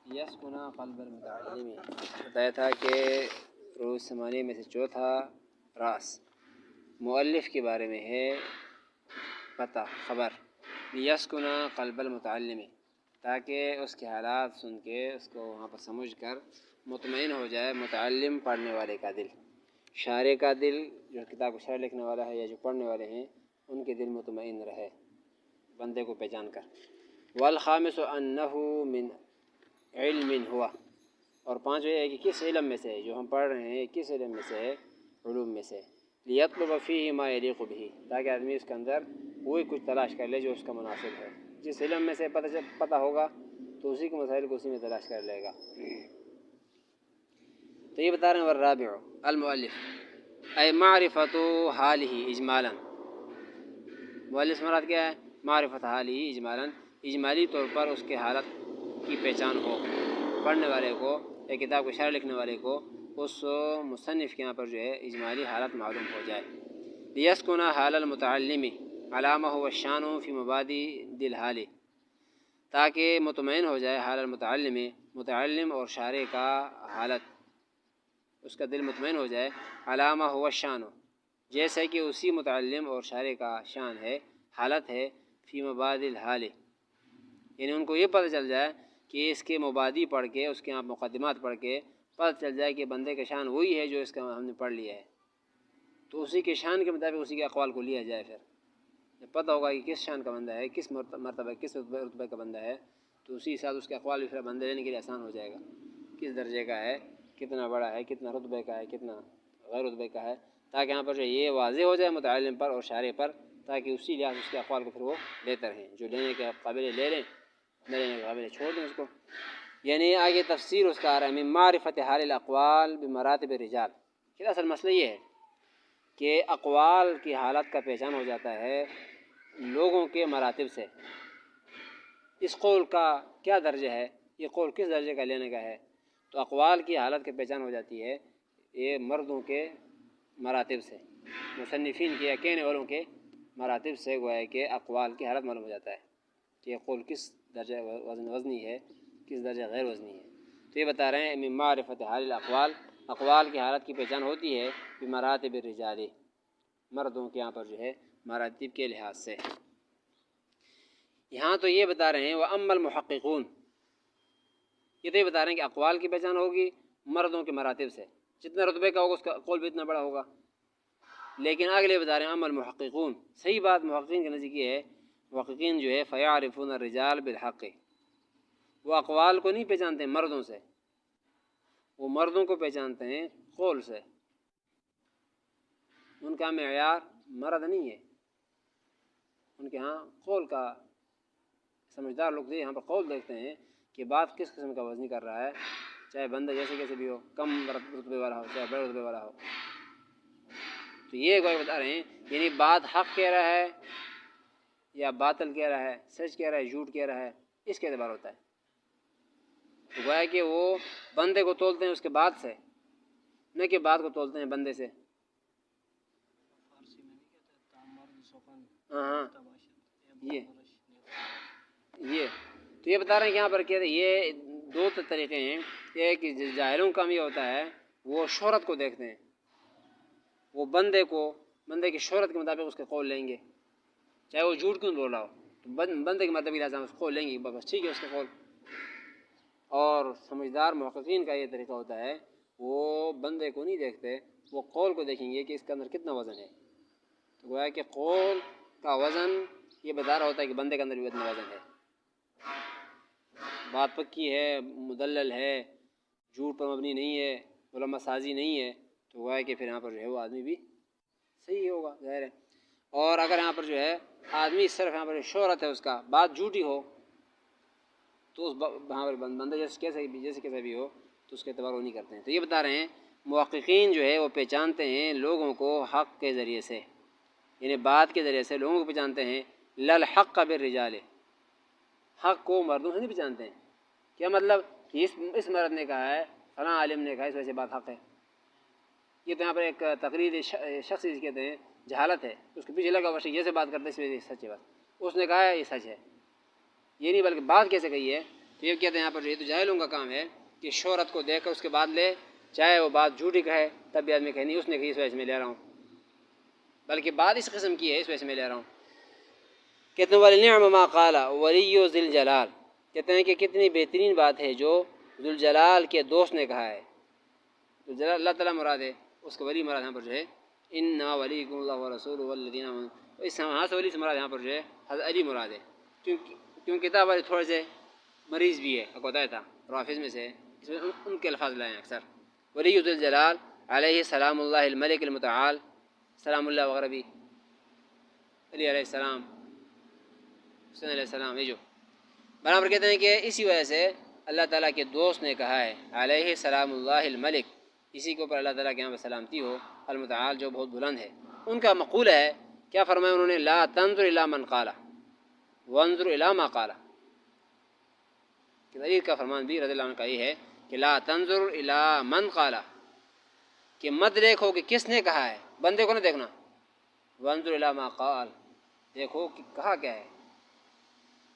یسکنا قلب المتعلم، بتایا تھا کہ روز ثمانیہ میں سے چوتھا راس مؤلف کے بارے میں ہے پتہ خبر، یسکنا قلب المتعلم، تاکہ اس کے حالات سن کے اس کو وہاں پر سمجھ کر مطمئن ہو جائے متعلم پڑھنے والے کا دل، شارح کا دل جو کتاب کو شرح لکھنے والا ہے یا جو پڑھنے والے ہیں ان کے دل مطمئن رہے بندے کو پہچان کر۔ والخامس انہ من علم ہوا، اور پانچویں ہے کہ کس علم میں سے ہے جو ہم پڑھ رہے ہیں، کس علم میں سے ہے، علوم میں سے، لیطلب فیہ ما یلیق بہ، تاکہ آدمی اس کے اندر وہی کچھ تلاش کر لے جو اس کا مناسب ہے، جس علم میں سے پتہ ہوگا تو اسی کے مسائل کو اسی میں تلاش کر لے گا۔ تو یہ بتا رہے ہیں والرابع المؤلف اے معرفت حالہ اجمالا، مؤلف سے مراد کیا ہے؟ معرفت حالہ اجمالا، اجمالی طور پر اس کے حالت کی پہچان ہو پڑھنے والے کو یا کتاب کو شرح لکھنے والے کو، اس مصنف کے یہاں پر جو ہے اجمالی حالت معلوم ہو جائے۔ لیسکن حال المتعلم علی ما هو الشان فی مبادئ الحال، تاکہ مطمئن ہو جائے حال المتعلم، متعلم اور شارح کا حالت، اس کا دل مطمئن ہو جائے علی ما هو الشان، جیسے کہ اسی متعلم اور شارح کا شان ہے، حالت ہے، فی مبادئ الحال، یعنی ان کو یہ پتہ چل جائے کہ اس کے مبادی پڑھ کے، اس کے یہاں مقدمات پڑھ کے پتہ چل جائے کہ بندے کا شان وہی ہے جو اس کا ہم نے پڑھ لیا ہے، تو اسی کے شان کے مطابق اسی کے اقوال کو لیا جائے۔ پھر جب پتہ ہوگا کہ کس شان کا بندہ ہے، کس مرتبہ کس رتبے کا بندہ ہے، تو اسی حساب اس کے اقوال بھی پھر بندے لینے کے لیے آسان ہو جائے گا، کس درجے کا ہے، کتنا بڑا ہے، کتنا رتبے کا ہے، کتنا غیر رتبے کا ہے، تاکہ یہاں پر جو یہ واضح ہو جائے متعلم پر اور شارح پر، تاکہ اسی لحاظ اس کے اقوال کو پھر وہ لیتے رہیں، جو لینے کے قابل لے لیں، نہ لینے کے قابل چھوڑ دیں اس کو۔ یعنی آگے تفسیر اس کا آ رہا ہے من معرفت حال الاقوال بمراتب الرجال، کہ اصل مسئلہ یہ ہے کہ اقوال کی حالت کا پہچان ہو جاتا ہے لوگوں کے مراتب سے، اس قول کا کیا درجہ ہے، یہ قول کس درجے کا لینے کا ہے، تو اقوال کی حالت کی پہچان ہو جاتی ہے یہ مردوں کے مراتب سے، مصنفین کے یا کہنے والوں کے مراتب سے، گویا کہ اقوال کی حالت معلوم ہو جاتا ہے کہ یہ قول کس درجہ وزنی ہے، کس درجہ غیر وزنی ہے۔ تو یہ بتا رہے ہیں من معرفت حال الاقوال، اقوال کی حالت کی پہچان ہوتی ہے بمراتب الرجال، مردوں کے یہاں پر جو ہے مراتب کے لحاظ سے۔ یہاں تو یہ بتا رہے ہیں وَأَمَّا الْمُحَقِّقُونَ، یہ تو یہ بتا رہے ہیں کہ اقوال کی پہچان ہوگی مردوں کے مراتب سے، جتنا رتبے کا ہوگا اس کا قول بھی اتنا بڑا ہوگا، لیکن اگلے بتا رہے ہیں اما المحققون، صحیح بات محققین کے نزدیک یہ ہے، محققین جو ہے فَيَعْرِفُونَ الرِّجَالَ بِالْحَقِّ، وہ اقوال کو نہیں پہچانتے ہیں مردوں سے، وہ مردوں کو پہچانتے ہیں قول سے، ان کا معیار مرد نہیں ہے، ان کے ہاں قول کا، سمجھدار لوگ یہاں پر قول دیکھتے ہیں کہ بات کس قسم کا وزنی کر رہا ہے، چاہے بندہ جیسے کیسے بھی ہو، کم رتبے والا ہو چاہے بڑے رتبے والا ہو۔ تو یہ کوئی بتا رہے ہیں یعنی بات حق کہہ رہا ہے یا باطل کہہ رہا ہے، سچ کہہ رہا ہے جھوٹ کہہ رہا ہے، اس کے اعتبار ہوتا ہے۔ تو گویا کہ وہ بندے کو تولتے ہیں اس کے بعد سے، نہ کہ بات کو تولتے ہیں بندے سے۔ ہاں یہ تو یہ بتا رہے ہیں کہ یہاں پر کہتے ہیں یہ دو طریقے ہیں، ایک جاہلوں کا یہ ہوتا ہے وہ شہرت کو دیکھتے ہیں، وہ بندے کی شہرت کے مطابق اس کے قول لیں گے، چاہے وہ جھوٹ کیوں بول رہا ہو، تو بندے کے مطابق لازم اس قول لیں گے، بس ٹھیک ہے اس کے قول۔ اور سمجھدار محققین کا یہ طریقہ ہوتا ہے وہ بندے کو نہیں دیکھتے، وہ قول کو دیکھیں گے کہ اس کے اندر کتنا وزن ہے، تو گویا کہ قول کا وزن یہ بتا رہا ہوتا ہے کہ بندے کے اندر بھی اتنا وزن ہے، بات پکی ہے، مدلل ہے، جھوٹ پر مبنی نہیں ہے، علماء سازی نہیں ہے، تو گویا کہ پھر یہاں پر جو ہے وہ آدمی بھی صحیح ہوگا، ظاہر ہے۔ اور اگر یہاں پر جو ہے آدمی صرف یہاں پر شہرت ہے اس کا، بات جھوٹی ہو، تو اس وہاں پر بندہ جیسے کیسے بھی ہو تو اس کے اعتبار وہ نہیں کرتے ہیں۔ تو یہ بتا رہے ہیں محققین جو ہے وہ پہچانتے ہیں لوگوں کو حق کے ذریعے سے، یعنی بات کے ذریعے سے لوگوں کو پہچانتے ہیں، للحق بالرجال، حق کو مردوں سے نہیں پہچانتے ہیں۔ کیا مطلب کہ اس مرد نے کہا ہے، فلاں عالم نے کہا ہے، اس وجہ سے بات حق ہے، یہ تو یہاں پر ایک تقریر شخصی کہتے ہیں جہالت ہے، اس کے پیچھے لگا ہوا جیسے بات کرتے اس وجہ سے سچ ہے، بات اس نے کہا ہے یہ سچ ہے، یہ نہیں بلکہ بات کیسے کہی ہے، تو یہ کہتے ہیں یہاں پر یہ تو جاہلوں کا کام ہے کہ شہرت کو دیکھ کر اس کے بعد لے، چاہے وہ بات جھوٹی کہے تب بھی آدمی کہے نہیں اس نے کہی اس وجہ سے میں لے رہا ہوں، بلکہ بات اس قسم کی ہے اس وجہ سے میں لے رہا ہوں۔ کہتے ہیں وَلِنِعْمَ مَا قَالَ وَلِيُّ ذِي الْجَلَالِ، کہتے ہیں کہ کتنی بہترین بات ہے جو ذوالجلال کے دوست نے کہا ہے۔ ذوالجلال اللہ تعالیٰ مراد ہے، اس کا ولی مراد یہاں پر جو ہے اِنَّا وَلِيُّكُمُ اللَّهُ وَرَسُولُهُ وَالَّذِينَ آمَنُوا، اس یہاں سے ولی سے مراد یہاں پر جو ہے حضرت علی مراد ہے، کیونکہ کتاب والے تھوڑے سے مریض بھی ہے، آپ کو بتایا تھا روافظ میں سے، اس میں ان کے الفاظ لائے ہیں اکثر۔ ولی ذو الجلال علیہ سلام اللہ الملک المتعال، سلام اللہ وغیرہ بھی، علی علیہ السلام، حسین علیہ السلام، یہ جو برابر کہتے ہیں کہ اسی وجہ سے اللہ تعالیٰ کے دوست نے کہا ہے علیہ سلام اللہ الملک، اسی کے اوپر اللہ تعالیٰ کے یہاں پہ سلامتی ہو، المتعال جو بہت بلند ہے۔ ان کا مقول ہے، کیا فرمایا انہوں نے، لا تنظر الی من قال وانظر الی ما قال، کہ علی کا فرمان بھی رضی اللہ عنہ کا یہ ہے کہ لا تنظر الی من قال، کہ مت دیکھو کہ کس نے کہا ہے، بندے کو نہ دیکھنا، وانظر الی ما قال، دیکھو کہ کہا کیا ہے۔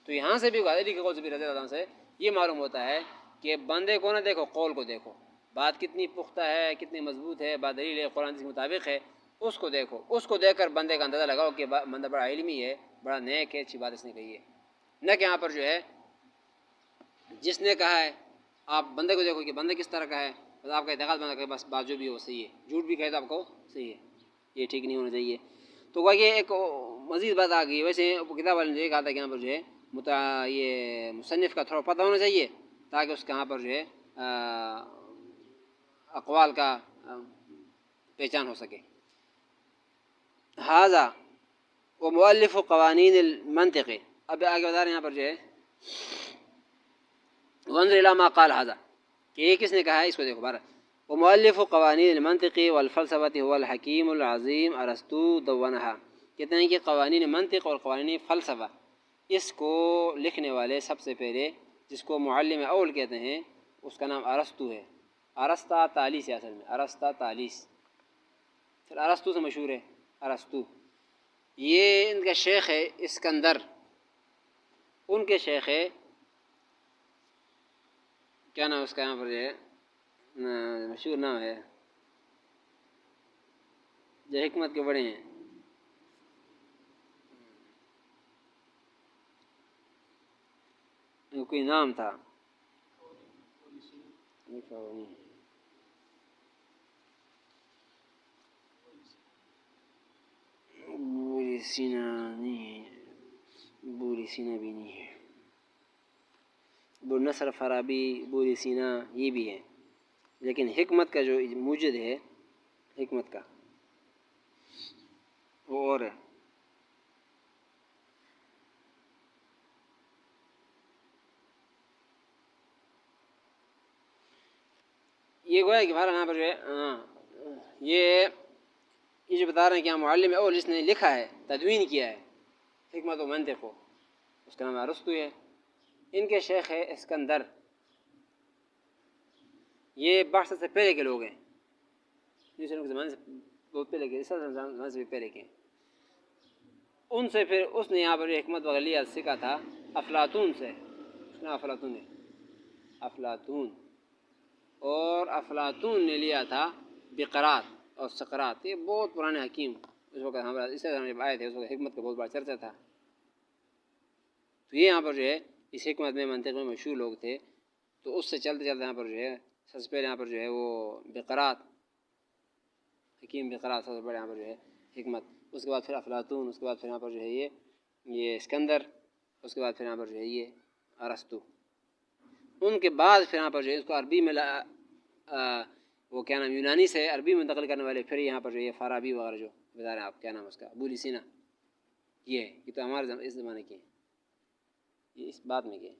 تو یہاں سے بھی علی کے قول سے بھی رضی اللہ عنہ سے یہ معلوم ہوتا ہے کہ بندے کو نہ دیکھو، قول کو دیکھو، بات کتنی پختہ ہے، کتنی مضبوط ہے، بات دلیل ہے، قرآن کے مطابق ہے، اس کو دیکھو، اس کو دیکھ کر بندے کا اندازہ لگاؤ کہ بندہ بڑا علمی ہے، بڑا نیک ہے، اچھی بات اس نے کہی ہے، نہ کہ یہاں پر جو ہے جس نے کہا ہے آپ بندے کو دیکھو کہ بندے کس طرح کا ہے، بس آپ کا اعتقاد بندہ کہ بس بات جو بھی ہو صحیح ہے، جھوٹ بھی کہے تو آپ کو صحیح ہے، یہ ٹھیک نہیں ہونا چاہیے۔ تو وہ یہ ایک مزید بات آ گئی، ویسے کتاب والے نے یہ کہا تھا کہ یہاں پر جو ہے یہ مصنف کا تھوڑا پتہ ہونا چاہیے تاکہ اس کے یہاں پر جو ہے اقوال کا پہچان ہو سکے۔ حاذا وہ مؤلف قوانین المنطق، اب آگے بتا رہے ہیں یہاں پر جو ہے وانظر الی ما قال حاذا، کہ یہ کس نے کہا ہے، اس کو دیکھو بارہ، وہ مؤلف قوانین المنطق والفلسفہ هو الحکیم العظیم ارسطو دونہا، کہتے ہیں کہ قوانین منطق اور قوانین فلسفہ اس کو لکھنے والے سب سے پہلے جس کو معلم اول کہتے ہیں اس کا نام ارسطو ہے، ارسطا تالیس ہے اصل میں، ارسطا تالیس، پھر ارسطو سے مشہور ہے ارسطو۔ یہ ان کا شیخ ہے اسکندر، ان کے شیخ ہے کیا نام اس کا یہاں پر جو ہے مشہور نام ہے جو حکمت کے بڑے ہیں، کوئی نام تھا بوری سینا نہیں ہے، بوری سینا بھی نہیں ہے، ابو نصر فارابی، بوری سینا یہ بھی ہے، لیکن حکمت کا جو موجد ہے حکمت کا وہ اور ہے۔ یہ گویا کہ ہمارا یہاں پر جو ہے یہ جو بتا رہے ہیں کہ ہم معلم اول جس نے لکھا ہے، تدوین کیا ہے حکمت و منطق کو، اس کا نام ارسطو ہے، ان کے شیخ ہے اسکندر، یہ بحث سے پہلے کے لوگ ہیں، جس کے زمانے سے بہت پہلے کے، اس زمانے سے بھی پہلے کے، ان سے پھر اس نے یہاں پر حکمت وغیرہ سیکھا تھا افلاطون سے، اس کا نام افلاطون ہے، افلاطون، اور افلاطون نے لیا تھا بقرات اور سقراط، یہ بہت پرانے حکیم اس وقت ہمارا اس طرح جب آئے تھے اس وقت حکمت کا بہت بڑا چرچا تھا، تو یہ یہاں پر جو ہے اس حکمت میں منطق میں مشہور لوگ تھے، تو اس سے چلتے چلتے یہاں پر جو ہے سب سے پہلے یہاں پر جو ہے وہ بقرات، حکیم بقرات سب سے بڑے یہاں پر جو ہے حکمت، اس کے بعد پھر افلاطون، اس کے بعد پھر یہاں پر جو ہے یہ اسکندر، اس کے بعد پھر یہاں پر جو ہے یہ ارسطو، ان کے بعد پھر یہاں پر جو ہے اس کو عربی میں وہ کیا نام یونانی سے عربی میں منتقل کرنے والے پھر یہاں پر جو یہ فارابی وغیرہ جو بتا رہے ہیں آپ، کیا نام اس کا، ابو سینا، یہ تو ہمارے اس زمانے کے، یہ اس بات میں کے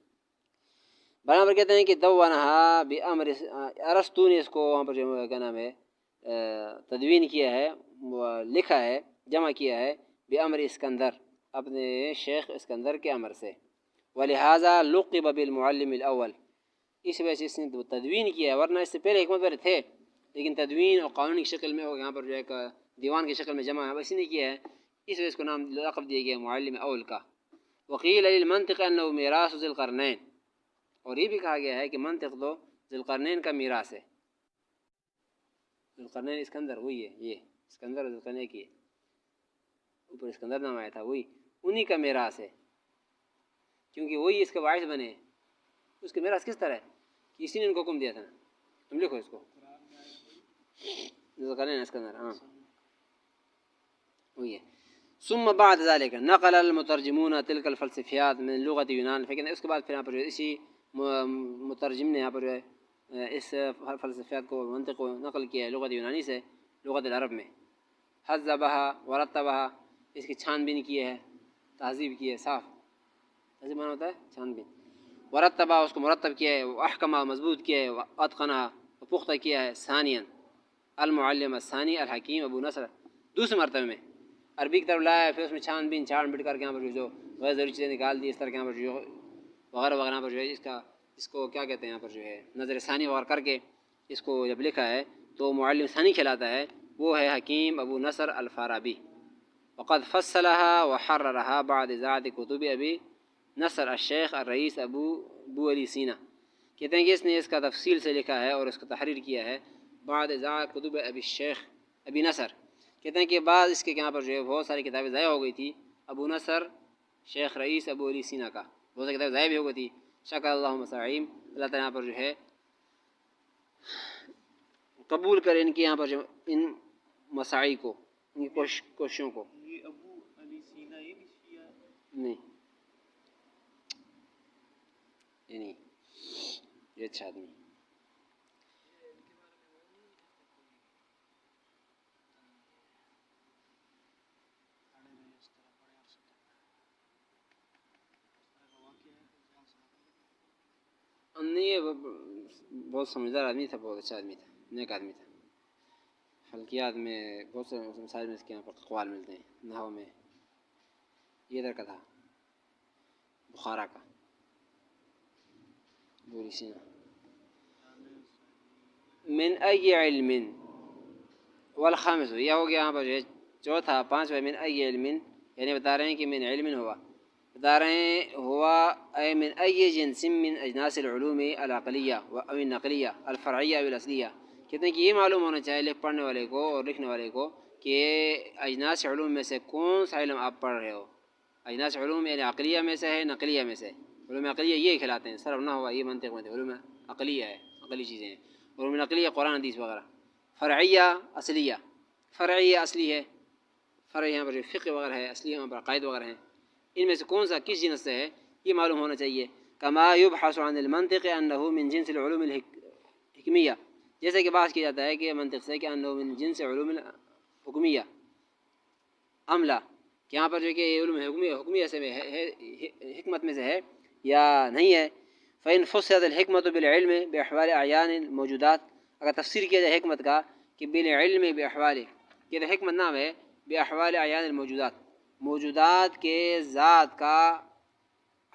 برابر کہتے ہیں کہ دوّنہا بامر، ارسطو نے اس کو وہاں پر جو کیا نام ہے تدوین کیا ہے، لکھا ہے، جمع کیا ہے بامر اسکندر، اپنے شیخ اسکندر کے امر سے، ولہذا لقب بالمعلم الاول، اس وجہ سے اس نے تدوین کیا ہے، ورنہ اس سے پہلے حکمت والے تھے لیکن تدوین اور قانونی شکل میں وہ یہاں پر جو ہے دیوان کی شکل میں جمع ہے، اسی نے کیا ہے، اس وجہ اس کو نام لقب دیا گیا معلم اول کا۔ وقیل للمنطق انه میراث ذی القرنین، اور یہ بھی کہا گیا ہے کہ منطق تو ذوالقرنین کا میراث ہے. ذوالقرنین اسکندر وہی ہے، یہ اسکندر اور ذوالقرنین کی اوپر اسکندر نام آیا تھا، وہی انہی کا میراث ہے، کیونکہ وہی اس کے باعث بنے. اس کے میراث کس طرح ہے کہ اسی نے ان کو حکم دیا تھا. تم لکھو اس کو ذوالقرنین اسکندر، ہاں وہی ہے. ثم بعد ذلك نقل المترجمون تلك الفلسفيات من لغة یونان. لیکن اس کے بعد پھر یہاں پر اسی مترجم نے یہاں پر اس فلسفیات کو منطق کو نقل کیا ہے لغت یونانی سے لغت العرب میں. حذبها ورتبها، اس کی چھان بین کی ہے، تہذیب کی ہے، صاف تہذیب مانا ہوتا ہے چھان بین. ورتبها اس کو مرتب کیا ہے، واحکمها مضبوط کیا ہے، واتقنها پختہ کیا ہے. ثانیا المعلم الثانی الحکیم ابو نصر، دوسرے مرتبے میں عربی کی طرف لایا، پھر اس میں چھان بین چھان بٹ کر کے یہاں پر جو غیر ضروری چیزیں نکال دی، اس طرح کے یہاں پر جو وغیرہ وغیرہ پر جو ہے اس کو کیا کہتے ہیں یہاں پر جو ہے نظر ثانی وغیرہ کر کے اس کو جب لکھا ہے تو معلم ثانی کھلاتا ہے، وہ ہے حکیم ابو نصر الفارابی. وقد فصلها وحررها بعد ذات کتب ابی نصر الشیخ الرئیس ابو علی سینا. کہتے ہیں کہ اس نے اس کا تفصیل سے لکھا ہے اور اس کا تحریر کیا ہے بعد ذات کتب ابی الشیخ ابی نصر. کہتے ہیں کہ بعض اس کے یہاں پر جو ہے بہت ساری کتابیں ضائع ہو گئی تھی ابو نصر شیخ رئیس ابو علی سینا کا، بہت ساری کتابیں ضائع بھی ہو گئی تھی. شکر اللہ مساعیم، اللہ تعالیٰ یہاں پر جو ہے قبول کرے ان کی یہاں پر جو ان مساعی کو، ان کی کوششوں کو. یہ ابو علی سینا یہ بھی شیعہ نہیں یہ نہیں، یہ اچھا آدمی. نہیں یہ بہت سمجھدار آدمی تھا، بہت اچھا آدمی تھا، نیک آدمی تھا. فلکیات میں بہت سے مسائل میں اس کے یہاں پر اقوال ملتے ہیں. نحو میں یہ ادھر کا تھا بخارا کا بولی سینا. من ای علم والخامس، یہ ہو گیا یہاں پر جو ہے چوتھا. پانچواں من ای علم، یعنی بتا رہے ہیں کہ من علم ہوا، بتا رہے ہیں ہوا اے من ای جنس من اجناس العلوم العقلیہ و او النقلیہ الفرعیہ او الاصلیہ. کہتے ہیں کہ یہ معلوم ہونا چاہیے پڑھنے والے کو اور لکھنے والے کو کہ اجناس علوم میں سے کون سا علم آپ پڑھ رہے ہو. اجناس علوم یعنی عقلیہ میں سے ہے، نقلیہ میں سے. علوم عقلیہ یہ کھلاتے ہیں، صرف نہ ہوا یہ منطق میں علوم عقلیہ ہے، عقلی چیزیں ہیں. علوم نقلیہ قرآن حدیث وغیرہ. فرعیہ اصلیہ، فرعیہ اصلی ہے، فرع یہاں پر جو فقہ وغیرہ ہے، اصلی یہاں پر عقائد وغیرہ ہیں. ان میں سے کون سا کس جنس سے ہے یہ معلوم ہونا چاہیے. کما یبحث عن المنطق انه من جنس العلوم الحکمیہ، جیسے کہ بحث کیا جاتا ہے کہ منطق سے کہ انه من جنس علوم الحکمیہ عملہ، کہ یہاں پر جو کہ علوم حکمیہ سے ہے، حکمت میں سے ہے یا نہیں ہے. فإن فسرت الحکمت بالعلم باحوال اعیان الموجودات، اگر تفسیر کیا جائے حکمت کا کہ بالعلم باحوال، کہ حکمت نام ہے باحوال اعیان الموجودات، موجودات کے ذات کا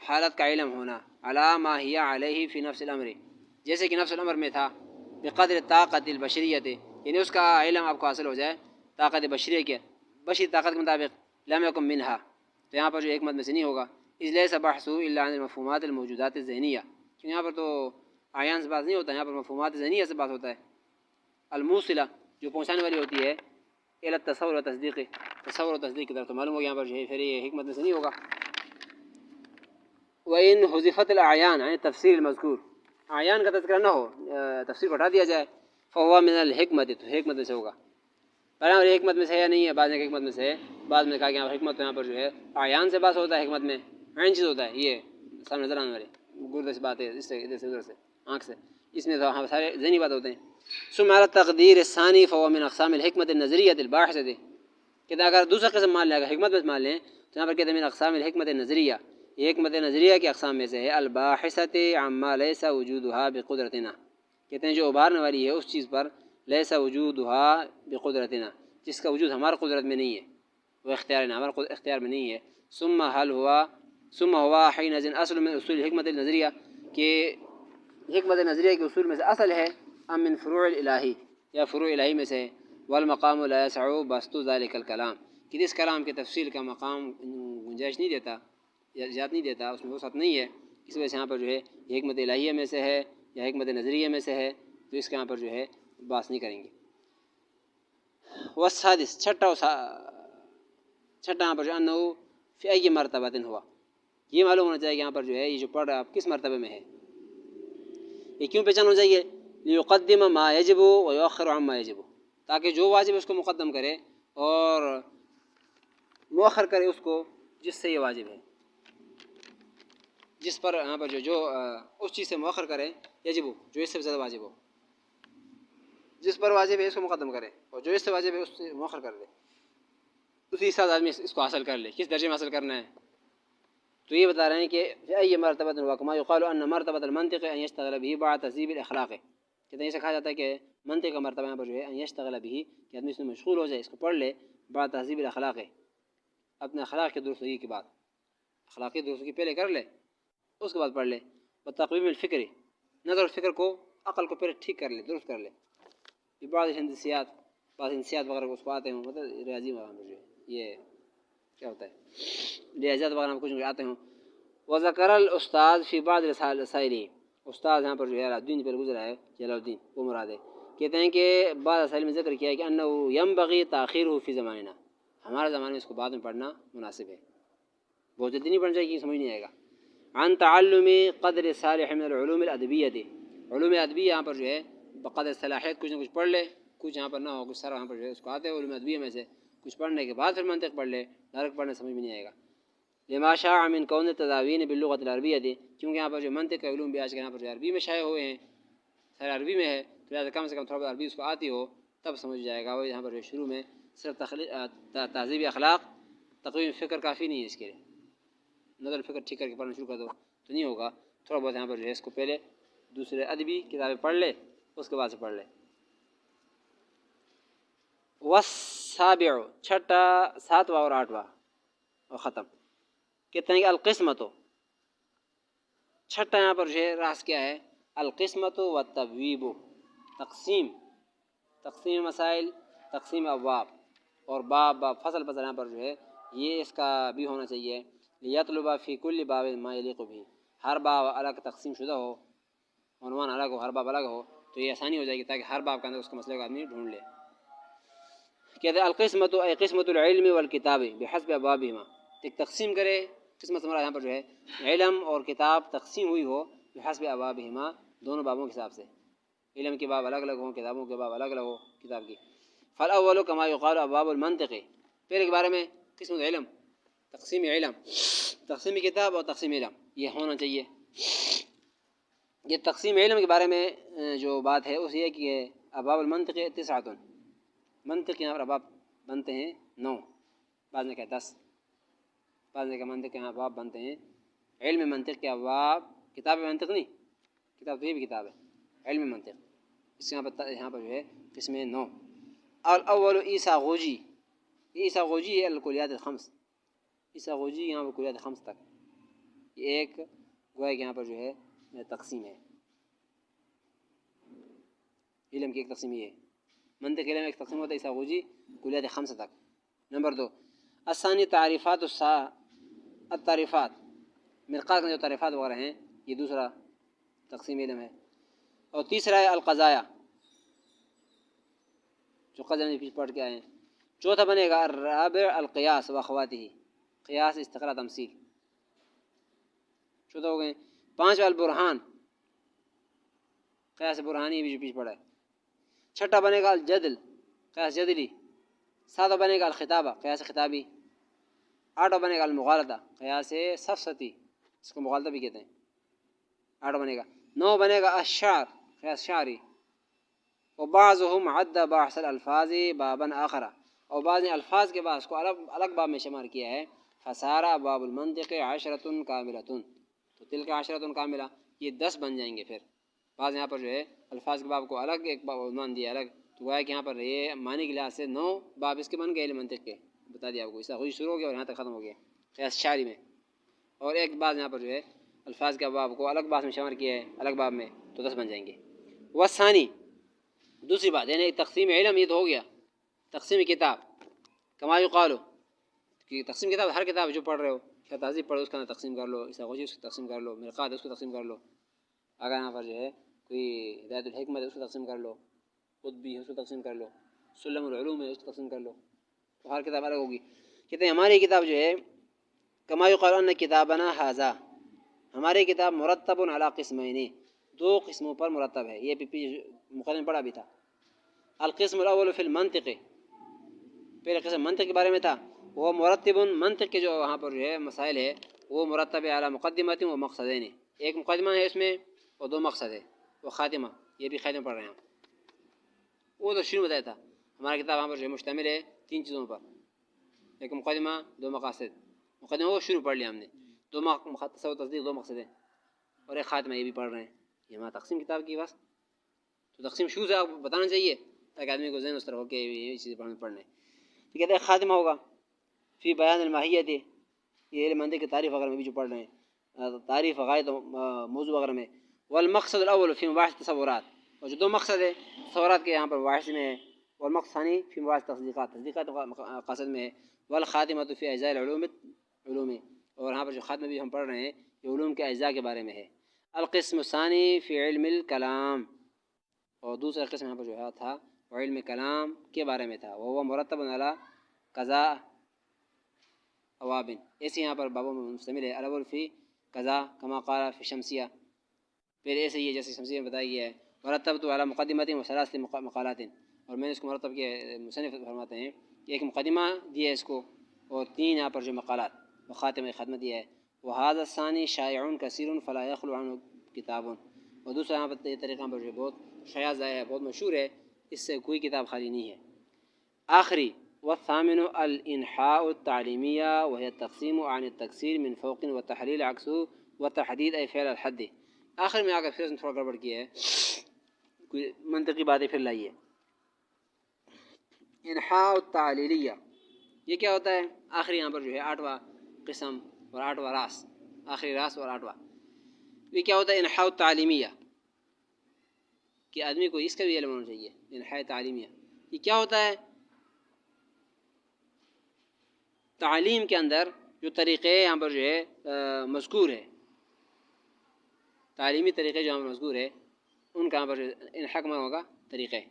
حالت کا علم ہونا، علی ما ہی علیہ فی نفس الامر، جیسے کہ نفس الامر میں تھا. بقدر طاقت البشریت، یعنی اس کا علم آپ کو حاصل ہو جائے طاقت بشریہ کے، بشری طاقت کے مطابق. لم یکن منہا، تو یہاں پر جو حکمت میں سے نہیں ہوگا. اس لیے بحث الا عن المفہومات الموجودات الذہنیہ، کہ یہاں پر تو اعیان سے بات نہیں ہوتا، یہاں پر مفہومات ذہنیہ سے بات ہوتا ہے. الموصلہ، جو پہنچانے والی ہوتی ہے الی التصور و تصدیق، تصور و تصدیق کی طرف. تو معلوم ہو یہاں پر جو ہے پھر یہ حکمت میں سے نہیں ہوگا. وَإِنْ حُذِفَتِ الْأَعْيَانُ یعنی تفسیر المذکور، اعیان کا تذکرہ نہ ہو، تفسیر کو ہٹا دیا جائے. فَهُوَ مِنَ الْحِکْمَةِ، تو حکمت میں سے ہوگا. پہلے یہ حکمت میں سے ہے یا نہیں ہے، بعد میں حکمت میں سے ہے. بعد میں کہا کہ حکمت یہاں پر جو ہے اعیان سے بات ہوتا ہے، حکمت میں عین چیز ہوتا ہے، یہ سامنے نظر آنے والے گردے سے بات ہے، اس سے ادھر سے ادھر سے آنکھ سے، اس میں تو سارے ذہنی بات ہوتے ہیں. ثم على التقدیر الثانی فهو من اقسام الحکمت النظریہ الباحثہ، کہ اگر دوسرا قسم مان لیں، اگر حکمت میں مان لیں تو یہاں پر کہتے ہیں من اقسام الحکمت النظریہ، یہ حکمت نظریہ کی اقسام میں سے ہے. الباحثۃ عما لیس وجودها بقدرتنا، کہتے ہیں جو ابھارنے والی ہے اس چیز پر لیس وجودها بقدرتنا، جس کا وجود ہمارا قدرت میں نہیں ہے، وہ اختیار ہے، ہمارا اختیار میں نہیں ہے. ثم هو حينئذ اصل من اصول الحکمت النظریہ، کہ حکمت نظریہ کے اصول میں سے اصل ہے. ام من فروع الہی، یا فروع الہی میں سے. والمقام لا يسع بسط ذلك الكلام، کہ اس کلام کے تفصیل کا مقام گنجائش نہیں دیتا یا اجازت نہیں دیتا، اس میں وسعت نہیں ہے. اس وجہ سے یہاں پر جو ہے یہ حکمت الہیہ میں سے ہے یا حکمت نظریہ میں سے ہے، تو اس کے یہاں پر جو ہے بحث نہیں کریں گے۔ والسادس چھٹا یہاں پر جو انہو فی ای مرتبۃ ہوا، یہ معلوم ہونا چاہیے کہ یہاں پر جو ہے یہ جو پڑھ رہا ہے آپ کس مرتبے میں ہے۔ یہ کیوں پہچان ہو چاہیے؟ لیقدم ما یجب ویؤخر عما یجب، تاکہ جو واجب ہے اس کو مقدم کرے اور مؤخر کرے اس کو جس سے یہ واجب ہے، جس پر یہاں پر جو اس چیز سے مؤخر کرے، یجب جو اس سے زیادہ واجب ہو، جس پر واجب ہے اس کو مقدم کرے اور جو اس سے واجب ہے اس سے مؤخر کر دے، اسی ساتھ آدمی اس کو حاصل کر لے۔ کس درجے میں حاصل کرنا ہے؟ تو یہ بتا رہے ہیں کہ فی ای مرتبۃ وکما یقال ان مرتبۃ المنطق ان یشتغل به بعد تہذیب الاخلاق، کہتے ہیں اسے کہا جاتا ہے کہ منطق کا مرتبہ یہاں پر جو ہے ان یشتغل به، کہ آدمی اس میں مشغول ہو جائے، اس کو پڑھ لے، بعد تہذیب الاخلاق، اپنے اخلاق کی درستگی کے بعد، اخلاقی درستگی پہلے کر لے اس کے بعد پڑھ لے۔ وتقویم الفکر، نظر الفکر کو، عقل کو پہلے ٹھیک کر لے، درست کر لے۔ بعض ہندسیات، بعض ہندسیات وغیرہ کو اس کو آتے ہوں، مطلب ریاضی وغیرہ میں جو ہے یہ کیا ہوتا ہے، ریاضیات وغیرہ میں کچھ آتے ہوں۔ وذکر الاستاذ فی بعض رسائل، استاذ یہاں پر جو ہے جلال الدین پر گزرا ہے، جلال الدین وہ مراد ہے، کہتے ہیں کہ بعض رسائل میں ذکر کیا ہے کہ انہ ینبغی تاخیرہ فی زماننا، ہمارے زمانے میں اس کو بعد میں پڑھنا مناسب ہے، بہت جلدی نہیں پڑھنا چاہیے کہ سمجھ نہیں آئے گا۔ عن تعلم قدر صالح من العلوم الادبیہ، علوم ادبیہ یہاں پر جو ہے بقدر صلاحیت کچھ نہ کچھ پڑھ لے، کچھ یہاں پر نہ ہو، کچھ سارا یہاں پر جو ہے اس کو آتے ہیں علوم ادبیہ میں سے، کچھ پڑھنے کے بعد پھر منطق پڑھ لے، ڈائریکٹ پڑھنے سمجھ میں نہیں آئے گا۔ لما شاع من کون التداوین باللغۃ العربیہ، کیونکہ یہاں پر جو منطق کے علوم بھی آج کل یہاں پر جو عربی میں شائع ہوئے ہیں، سارے عربی میں ہے، تو لہٰذا کم سے کم تھوڑا بہت عربی اس کو آتی ہو تب سمجھ جائے گا۔ وہ یہاں پر جو شروع میں صرف تہذیب اخلاق، تقویم فکر کافی نہیں ہے اس کے لیے، نظر فکر ٹھیک کر کے پڑھنا شروع کر دو تو نہیں ہوگا، تھوڑا بہت یہاں پر جو ہے اس کو پہلے دوسرے ادبی کتابیں پڑھ لے، اس کے بعد سے پڑھ لے۔ والسابع، چھٹا، ساتواں اور آٹھواں اور ختم، کہتے ہیں کہ القسمت، چھٹا یہاں پر جو ہے راز کیا ہے؟ القسمت والتبویب، تقسیم مسائل، تقسیم ابواب اور باب فصل یہاں پر جو ہے یہ اس کا بھی ہونا چاہیے۔ لیطلب فی کل باب ما یلیق به، ہر باب الگ تقسیم شدہ ہو، عنوان الگ ہو، ہر باب الگ ہو، تو یہ آسانی ہو جائے گی تاکہ ہر باب کے اندر اس کے مسئلے کا آدمی ڈھونڈ لے۔ کہتے ہیں القسمت ای قسمت العلم والکتاب بحسب ابوابہما، ایک تقسیم کرے، قسمت ہمارا یہاں پر جو ہے علم اور کتاب تقسیم ہوئی ہو بحسب ابوابہما، دونوں بابوں کے حساب سے، علم کے باب الگ الگ ہوں، کتابوں کے باب الگ الگ ہو کتاب کی۔ فالاول کما یقال ابواب المنطق، پہلے کے بارے میں قسمت علم، تقسیم علم، تقسیم کتاب اور تقسیم علم، یہ ہونا چاہیے۔ یہ تقسیم علم کے بارے میں جو بات ہے اس یہ کہ ابواب المنطق تسعۃ، منطق یہاں پر ابواب بنتے ہیں 9، بعض نے کہا 10، بعض نے کہا منطق یہاں ابواب بنتے ہیں، علم منطق کے ابواب، کتاب منطق نہیں، کتاب تو یہ بھی کتاب ہے، علم منطق، اس کے یہاں پر جو ہے قسمیں 9۔ اور اول عیسیٰ غوجی، عیسیٰ غوجی ہے الکلیات الخمس، عیسیٰ غوجی یہاں پر کلیات خمس تک، یہ ایک گویا کہ یہاں پر جو ہے تقسیم ہے، علم کی ایک تقسیم یہ ہے، منطق علم ایک تقسیم ہوتا ہے عیسیٰ غوجی کلیات خمس تک۔ نمبر 2 الثانی تعریفات التعریفات، مرقات میں جو تعریفات وغیرہ ہیں یہ دوسرا تقسیم علم ہے۔ اور تیسرا ہے القضایا، جو قضا میں پیچھے پڑھ کے آئے ہیں۔ چوتھا بنے گا الرابع القیاس واخواتہ، قیاس استقراء تمثیل، چوتھا ہو گئے۔ پانچواں البرہان، قیاس برہانی بھی جو پیچھے پڑا ہے۔ چھٹا بنے گا الجدل، قیاس جدلی۔ ساتواں بنے گا الخطابہ، قیاس خطابی۔ آٹھواں بنے گا المغالطہ، قیاس سفسطی، اس کو مغالطہ بھی کہتے ہیں، آٹھواں بنے گا۔ نو بنے گا الشعر، قیاس شعری۔ وبعضهم عد بحث الالفاظ بابا آخر، اور بعض نے الفاظ کے بعض کو الگ باب میں شمار کیا ہے۔ فسارا باب المنطق عشرۃ کاملۃ، تو تلک عشرۃ کاملہ، یہ 10 بن جائیں گے۔ پھر بعض یہاں پر جو ہے الفاظ کے باب کو الگ ایک عنوان دیا الگ، تو گویا کہ یہاں پر یہ معنی کے لحاظ سے 9 باب اس کے بن گئے علم منطق کے، بتا دیا آپ کو، اس طرح خود شروع ہو گیا اور یہاں تک ختم ہو گیا قیاس شعری میں۔ اور ایک بعض یہاں پر جو ہے الفاظ کے باب کو الگ باب میں شمار کیا ہے، الگ باب میں، تو 10 بن جائیں گے۔ والثانی، دوسری بات یعنی تقسیم علم یہ تو ہو گیا۔ تقسیم کتاب کما یقال، کہ تقسیم کتاب ہر کتاب جو پڑھ رہے ہو تہذیب پڑھو اس کا تقسیم کر لو، اساغوچی اس کو تقسیم کر لو، مرقات اس کو تقسیم کر لو، اگر یہاں پر جو ہے کوئی ہدایت الحکمت ہے اس کو تقسیم کر لو، قطبی ہے اس کو تقسیم کر لو، سلم العلوم ہے اس کو تقسیم کر لو، تو ہر کتاب الگ ہوگی. کہتے ہیں ہماری کتاب جو ہے کما یقال ان کتابنا ھذا، ہماری کتاب مرتب علی قسمین، دو قسموں پر مرتب ہے. یہ مقدمہ پڑھا بھی تھا. القسم الاول فی المنطق، پہلے قسم منطق کے بارے میں تھا. وہ مرتب منطق کے جو وہاں پر جو ہے مسائل ہے وہ مرتب علی مقدمۃ و مقصدین، ایک مقدمہ ہے اس میں اور دو مقصد ہے. وہ خاتمہ، یہ بھی خاتمہ پڑھ رہے ہیں. وہ تو شروع بتایا تھا ہمارا کتاب وہاں پر جو ہے مشتمل ہے تین چیزوں پر، ایک مقدمہ، دو مقاصد. مقدمہ وہ شروع پڑھ لیا ہم نے، دو تصور تصدیق، دو مقصد ہیں، اور ایک خاتمہ یہ بھی پڑھ رہے ہیں. یہ ہمارا تقسیم کتاب کی بس. تو تقسیم شروع سے آپ کو بتانا چاہیے تاکہ آدمی کو ذہن اس طرح ہو کہ یہ چیزیں پڑھنے. تو کہتے ہیں خاتمہ ہوگا فی بیان الماہیت، یہ علم مندی کی تعریف وغیرہ میں بھی جو پڑھ رہے ہیں، تعریف غایت موضوع وغیرہ میں. والمقصد الاول فی مباحث تصورات، اور جو دو مقصد ہے تصورات کے یہاں پر مباحث میں ہے. والمقصد ثانی فی مباحث تصدیقات، تصدیقات مقاصد میں ہے. والخاتمۃ فی اجزاء العلوم، اور یہاں پر جو خاتمہ بھی ہم پڑھ رہے ہیں یہ علوم کے اجزاء کے بارے میں ہے. القسم الثانی فی علم الکلام، اور دوسرا قسم یہاں پر جو ہے تھا وہ علم کلام کے بارے میں تھا. وہ مرتب علی قضاء اوابن، ایسے یہاں پر بابوں میں مشتمل ہے. الاول فی قضاء کما قال فی شمسیہ، پھر ایسے ہی ہے جیسے شمسیہ میں بتایا گیا ہے. مرتب تو علی مقدمۃ و ثلاث مقالات، اور میں نے اس کو مرتب کیا، مصنف فرماتے ہیں کہ ایک مقدمہ دیا ہے اس کو اور تین یہاں پر جو مقالات و خاتمہ ختم دیا ہے. وهذا الثانی شائع کثیر فلا یخلو عنہ کتاب، اور دوسرا یہاں پر یہ طریقہ پر جو بہت شائع ہے، بہت مشہور ہے، اس سے کوئی کتاب خالی نہیں ہے. آخری والثامن الانحاء التعلیمیہ وهي التقسیم عن التکسیر من فوق وتحلیل عکسه وتحدید ای فعل الحد. آخر میں آ کر پھر تھوڑا گڑبڑ کیا ہے، کوئی منطقی باتیں پھر لائی ہے. انحاء التعلیلیہ یہ کیا ہوتا ہے؟ آخری یہاں پر جو ہے آٹھواں قسم اور آٹھواں راس، آخری راس اور آٹھواں، یہ کیا ہوتا ہے؟ انحاء التعلیمیہ، کہ آدمی کو اس کا بھی علم ہونا چاہیے. انحاء تعلیمیہ یہ کیا ہوتا ہے؟ تعلیم کے اندر جو طریقے یہاں پر جو ہے مذکور ہے، تعلیمی طریقے جو یہاں پر مذکور ہے ان کا یہاں پر انحاء کا ہوگا طریقے.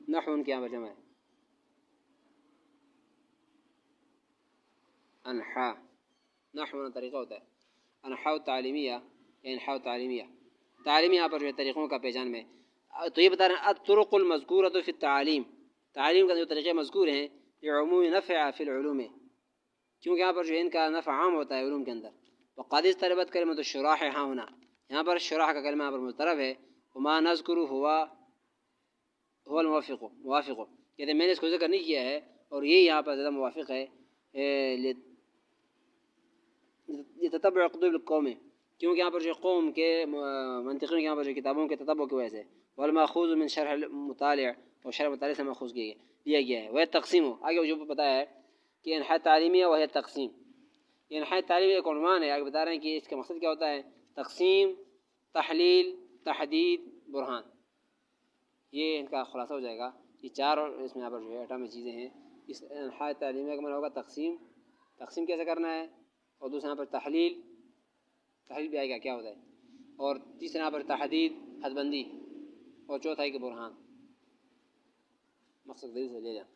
نحو ان کے یہاں پر جمع ہے انحاء، نحو طریقہ ہوتا ہے. انحاء تعلیمیہ یا انحاء تعلیمیہ، تعلیم یہاں پر جو ہے طریقوں کا پہچان میں. تو یہ بتا رہے ہیں الطرق المذکورۃ فی التعلیم، تعلیم کا جو طریقے مذکور ہیں یہ عمومی نفع فی العلوم، کیونکہ یہاں پر جو ہے ان کا نفع عام ہوتا ہے علوم کے اندر. وقد استربت کلمۃ الشراح ہاں ہونا، یہاں پر شراح کا کلمہ یہاں پر مضطرب ہے. وما نذکر هو الموافق، موافق کہتے ہیں میں نے اس کو ذکر نہیں کیا ہے اور یہ یہاں پر زیادہ موافق ہے تتبع قطب القوم، کیونکہ یہاں پر جو قوم کے منطقین یہاں پر جو کتابوں کے تتبع کی وجہ سے. والماخوذ من شرح المطالع، اور شرح مطالعہ سے ماخوذ لیا گیا ہے. وہ تقسیم آگے جو بتایا ہے کہ انحاء تعلیمیہ وہ تقسیم، یہ انحاء تعلیمیہ ایک عنوان ہے. آگے بتا رہے ہیں کہ اس کا مقصد کیا ہوتا ہے؟ تقسیم، تحلیل، تحدید، برہان، یہ ان کا خلاصہ ہو جائے گا. یہ چار اس میں یہاں پر جو ہے اٹام چیزیں ہیں. اس انحاء تعلیمیہ کا مطلب ہوگا تقسیم، تقسیم کیسے کرنا ہے، اور دوسرا یہاں پر تحلیل، تحلیل بھی آئے گا کیا ہوتا ہے، اور تیسرا یہاں پر تحدید، حد بندی، اور چوتھا ہے کہ برہان، مقصد دلیل سے لے جانا.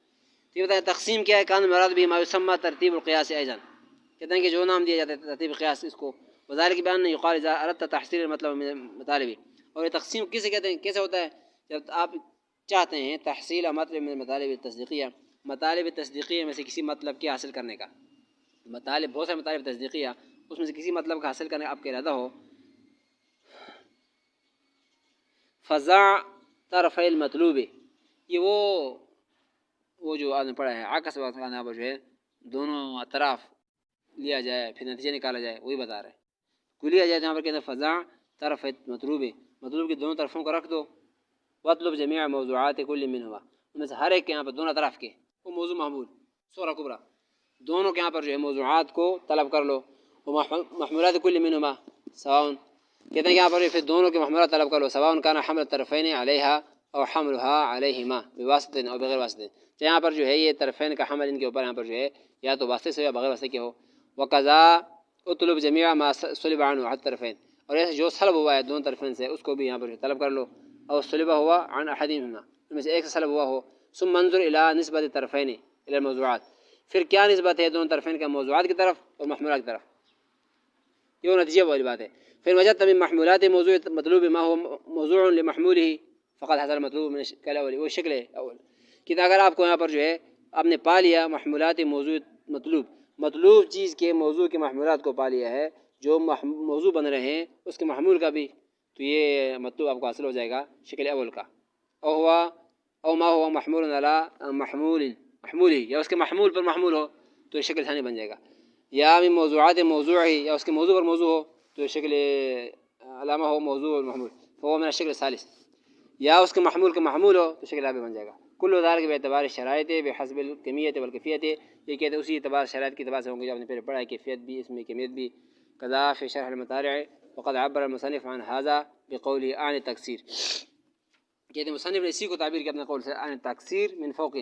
تو یہ بتائیں تقسیم کیا ہے؟ کان مراد بھی ما یسمى ترتیب القیاس ایضا، کہتے ہیں کہ جو نام دیا جاتا ہے ترتیب قیاس اس کو. وذلك بان یقال اذا اردت تحصیل المطلب من المطالب، اور یہ تقسیم کسے کہتے ہیں، کیسے ہوتا ہے؟ جب آپ چاہتے ہیں تحصیل مطلب من المطالب التصدیقیہ، مطالب تصدیقیہ میں سے کسی مطلب کے حاصل کرنے کا. مطالب بہت سارے مطالب تصدیقیہ، اس میں سے کسی مطلب کا حاصل کرنے کا آپ کا ارادہ ہو. فضع طرف المطلوب، یہ وہ جو آدمی پڑھا ہے عکس یہاں پر جو ہے دونوں اطراف لیا جائے پھر نتیجہ نکالا جائے، وہی بتا رہے ہیں. کوئی لیا جائے تو یہاں پر کہتے ہیں فضع طرف مطلوب، مطلوب کی دونوں طرفوں کو رکھ دو. واطلب جميع موضوعات كل منهما، ان میں سے ہر ایک کے یہاں پر دونوں طرف کے وہ موضوع محمول صورہ کبرا، دونوں کے یہاں پر جو ہے موضوعات کو طلب کر لو. محمولات كل منهما سواء، کہتے ہیں کہ یہاں پر پھر دونوں کے محمولات طلب کر لو. سواء كان حمل الطرفین علیہا اور حملها علیہما بواسطہ اور بغیر واسطہ، تو یہاں پر جو ہے یہ طرفین کا حمل ان کے اوپر یہاں پر جو ہے یا تو واسطے سے یا بغیر واسطے کے ہو. وقضا اطلب جميع ما صلب عنه عن طرفین، اور ایسے جو سلب ہوا ہے دونوں طرفین سے اس کو بھی یہاں پر طلب کر لو، اور صلبہ ہوا عن احدہما، ان میں سے ایک سے سلب ہوا ہو، ثم منظر الی نسبت طرفین الی الموضوعات، پھر کیا نسبت ہے دونوں طرفین کا موضوعات کی طرف اور محمولات کی طرف، یہ نتیجہ والی بات ہے. پھر وجدت من محمولات موضوع مطلوب ما هو موضوع لمحموله فقط حصل المطلوب من الشكل الاول، وہ شکل ہے اول کہ اگر آپ کو یہاں پر جو ہے آپ نے پا لیا محمولات موضوع مطلوب چیز کے موضوع کے محمولات کو پا لیا ہے جو موضوع بن رہے ہیں اس کے محمول کا بھی، تو یہ مطلوب آپ کو حاصل ہو جائے گا شکل اول کا. او ما هو محمول على محمول ہی، یا اس کے محمول پر محمول ہو تو یہ شکل ثانی بن جائے گا، یا من موضوعات موضوع ہی، یا اس کے موضوع پر موضوع ہو تو شکل علامہ ہو موضوع اور محمول فهو من الشکل الثالث، یا اس کے محمول کا محمول ہو تو شکل رابع بن جائے گا. کل ذالک باعتبار شرائط بحسب الکمیت والکیفیت، یہ کہتے ہیں اسی اعتبار شرائط کی اعتبار سے ہوں گے جو آپ نے پہلے پڑھا ہے، کیفیت بھی اس میں کمیت بھی. کذا فی شرح المطالع وقد عبر المصنف عن هذا بقوله عن التکسیر، کہتے ہیں مصنف نے اسی کو تعبیر کیا اپنے قول سے عن التکسیر من فوق.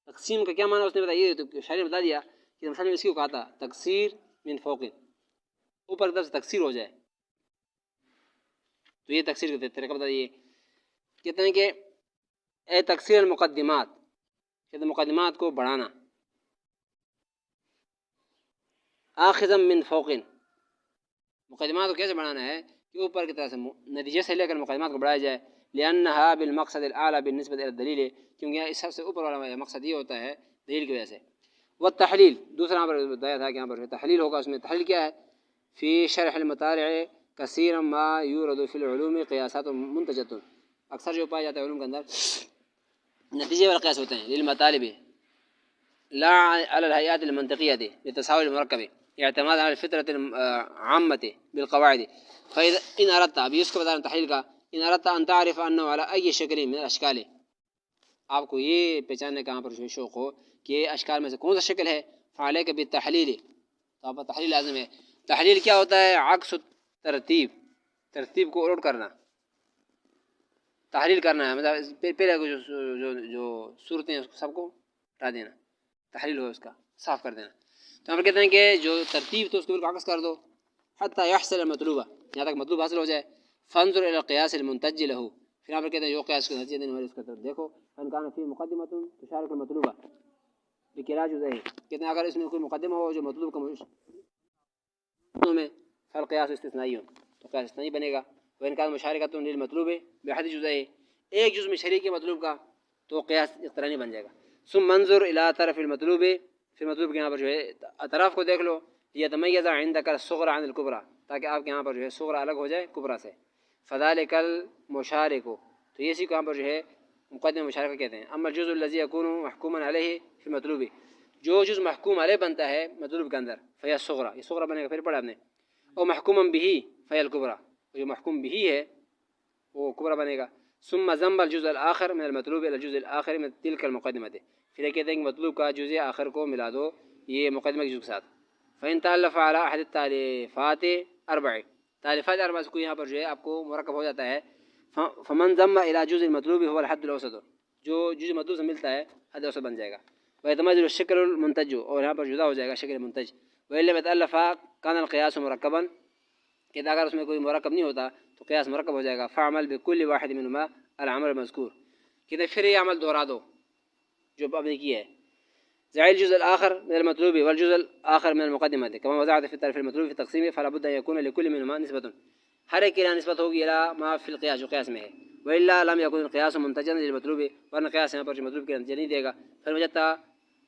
تقسیم کا کیا معنی اس نے بتایا، تو شاعر نے بتا دیا کہ مصنف اسی کو کہا تھا تکسیر من فوق، اوپر کی طرف سے تکسیر ہو جائے تو یہ تکسیر کا طریقہ بتا دیے. کہتے ہیں کہ اے تکسیر المقدمات، کہتے ہیں مقدمات کو بڑھانا، آخذا من فوق، مقدمات کو کیسے بڑھانا ہے کہ اوپر کی طرف سے نتیجے سے لے کر مقدمات کو بڑھایا جائے. لأنها بالمقصد الأعلى بالنسبة إلى الدلیل، کیونکہ اس سب سے اوپر والا مقصد یہ ہوتا ہے دلیل کی وجہ سے. والتحلیل، دوسرا یہاں پر بتایا تھا کہ یہاں پر تحلیل ہوگا، اس میں تحلیل کیا ہے، فی شرح المطالع کثیرا ما یورد فی العلوم قیاسات منتجۃ، اکثر جو پایا جاتا ہے علوم کے اندر نتیجے والا قیاس ہوتے ہیں، للمطالب لا على الهيئات المنطقية للتساوي المركب اعتماد على الفطرة العامة بالقواعد. فإذا إن أردت، ابھی اس کو بتا رہا تحلیل کا، ان اردت ان تعرف انه على اي شکل من الاشکال، آپ کو یہ پہچاننے کا یہاں پر شوق ہو کہ اشکال میں سے کون سا شکل ہے، فعلیک بالتحلیل، تو آپ کو تحلیل لازم ہے. تحلیل کیا ہوتا ہے، عکس ترتیب، ترتیب کو الٹ کرنا، تحلیل کرنا ہے، مطلب پہلے جو صورتیں ہیں اس کو سب کو ہٹا دینا، تحلیل ہو اس کا صاف کر دینا. تو ہم کہتے ہیں کہ جو ترتیب تو اس کو بالکل عکس کر دو، حتی یحصل المطلوبہ، یہاں تک مطلوب حاصل ہو جائے. فانظر الى القیاس المنتج له، پھر یہاں پر کہتے ہیں جو قیاس کو نتیجہ دینے والی اس کا طرف دیکھو. فان کان فی مقدمۃ تشارک المطلوبہ بکلا جزئہ، کہتے ہیں اگر اس میں کوئی مقدمہ ہو جو مطلوب کا میں فالقیاس استثنائی ہو تو قیاس استثنائی بنے گا. وان کان مشارکۃ للمطلوب بحد جزئہ، ایک جز میں شریک ہے مطلوب کا تو قیاس اقترانی بن جائے گا. ثم منظر الى طرف المطلوب، پھر مطلوب کے یہاں پر جو ہے اطراف کو دیکھ لو، یتمیز عندک الصغرى عن الکبریٰ، تاکہ آپ کے یہاں پر جو ہے صغرى الگ ہو جائے کبریٰ سے. فذلك المشارک، تو یہ اسی کو یہاں پر جو ہے مقدمہ مشارکہ کہتے ہیں. اما الجزء الذي يكون محكوما عليه في المطلوب، جو جز محکوم علیہ بنتا ہے مطلوب کے اندر، فهي الصغرى، یہ صغرى بنے گا، پھر پڑھا ہم نے. اور محکوما به فهي الكبرى، جو محکوم به ہے وہ کبریٰ بنے گا. ثم ضم الجزء الاخر من المطلوب الى الجزء الاخر من تلك المقدمه، پھر یہ کہتے ہیں کہ مطلوب کا جزء آخر کو ملا دو یہ مقدمہ کے جزء کے ساتھ. فإن تألف على أحد التأليفات أربع، تأليفات أربع کو یہاں پر جو ہے آپ کو مرکب ہو جاتا ہے. فمن ضم إلى جزء المطلوب هو الحد الأوسط، جو جزء مطلوب سے ملتا ہے حد اوسط بن جائے گا. ويتميز الشكل المنتج، اور یہاں پر جدا ہو جائے گا شکل منتج. وإن لم يتألف كان القياس مركبا، کہ اگر اس میں کوئی مرکب نہیں ہوتا تو قیاس مرکب ہو جائے گا. فعمل بكل واحد منهما العمل المذكور، کہ پھر یہ عمل دہرا دو جو اب نے کیا ہے. زائل الجزء الآخر من المطلوب والجزء الآخر من المقدمة، كما وضعت في الطرف المطلوب في التقسيم، فلا بد أن يكون لكل منهما نسبة، ہر ایک کی نسبت ہوگی إلى ما في القياس، جو قیاس میں ہے. وإلا لم يكن القياس منتجا للمطلوب، ورنہ قیاس یہاں پر جو مطلوب کے نتیجہ نہیں دے گا. فوجدت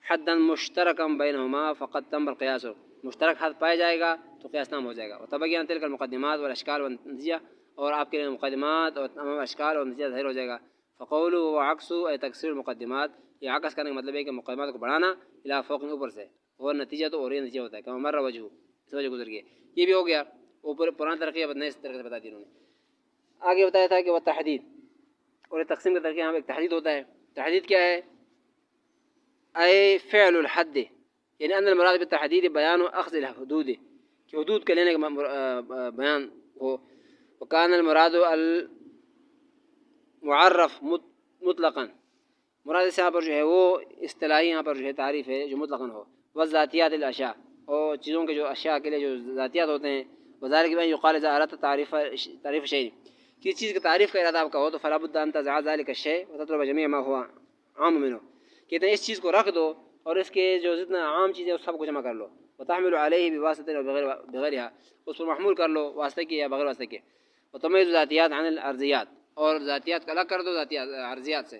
حدا مشتركا بينهما فقد تم القياس، مشترک حد پایا جائے گا تو قیاس نام ہو جائے گا. وتبين تلك المقدمات والاشكال والنتیجہ، اور آپ کے لیے مقدمات اور تمام اشکال اور نتیجہ ظاہر ہو جائے گا. فقوله وعكس أي تكسير المقدمات، یہ عکس کرنے کا مطلب ہے کہ مقدمات کو بڑھانا الى فوق، اوپر سے، اور نتیجہ تو اور یہ نتیجہ ہوتا ہے. کما مر وجہ، اس وجہ گزر گیا، یہ بھی ہو گیا. اوپر پرانا طریقہ اب نئے طریقے سے بتا دیا انہوں نے. آگے بتایا تھا کہ وہ تحدید، اور یہ تقسیم کا طریقہ یہاں ایک تحدید ہوتا ہے. تحدید کیا ہے، اے فعل الحد، یعنی ان المراد بالتحدید بیان اخذ الحدود، کہ حدود کے لینے کا بیان ہو. وکان المراد المعرف مطلقا، مراد سے یہاں پر جو ہے وہ اصطلاحی یہاں پر جو ہے تعریف ہے جو مطلقاً ہو. والذاتیات الاشیاء، اور چیزوں کے جو اشیاء کے لیے جو ذاتیات ہوتے ہیں، وظاہر کہ بھائی یقال اذا اردت تعریف شیء، کسی چیز کی تعریف کا ارادہ آپ کا ہو تو فلا بد ان تضع ذلك الشيء وتطلب جميع ما هو عام منه، کہتے ہیں اس چیز کو رکھ دو اور اس کے جو جتنا عام چیزیں اس سب کو جمع کر لو، وتحمل عليه بواسطه او بغیرها، اس پر محمول کر لو واسطے کے یا بغیر واسطے کے، وتمیز ذاتیات عن الارضیات، اور ذاتیات کو الگ کر دو ذاتیات عرضیات سے۔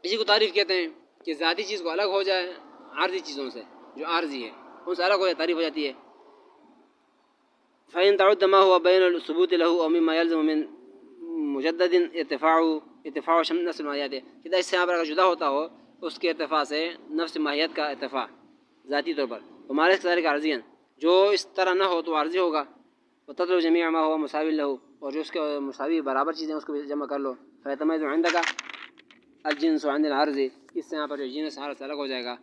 اسی کو تعریف کہتے ہیں کہ ذاتی چیز کو الگ ہو جائے عارضی چیزوں سے، جو عارضی ہے ان سے الگ ہو جائے تعریف ہو جاتی ہے۔ فإن تعد ما هو بين الثبوت له أو مما يلزم من مجدد ارتفاع نفس الماہیت ہے، کہ اس سے یہاں پر اگر جدا ہوتا ہو اس کے ارتفاع سے نفس ماہیت کا ارتفاع ذاتی طور پر، ہمارے ذلك عارضیاً، جو اس طرح نہ ہو تو عارضی ہوگا، وتطلب جميع ما هو مساوی له، اور جو اس کے مساوی برابر چیزیں اس کو بھی جمع کر لو، فيتميز عندك الجنس عن العرض، اس سے یہاں پر جو جنس عرض الگ ہو جائے گا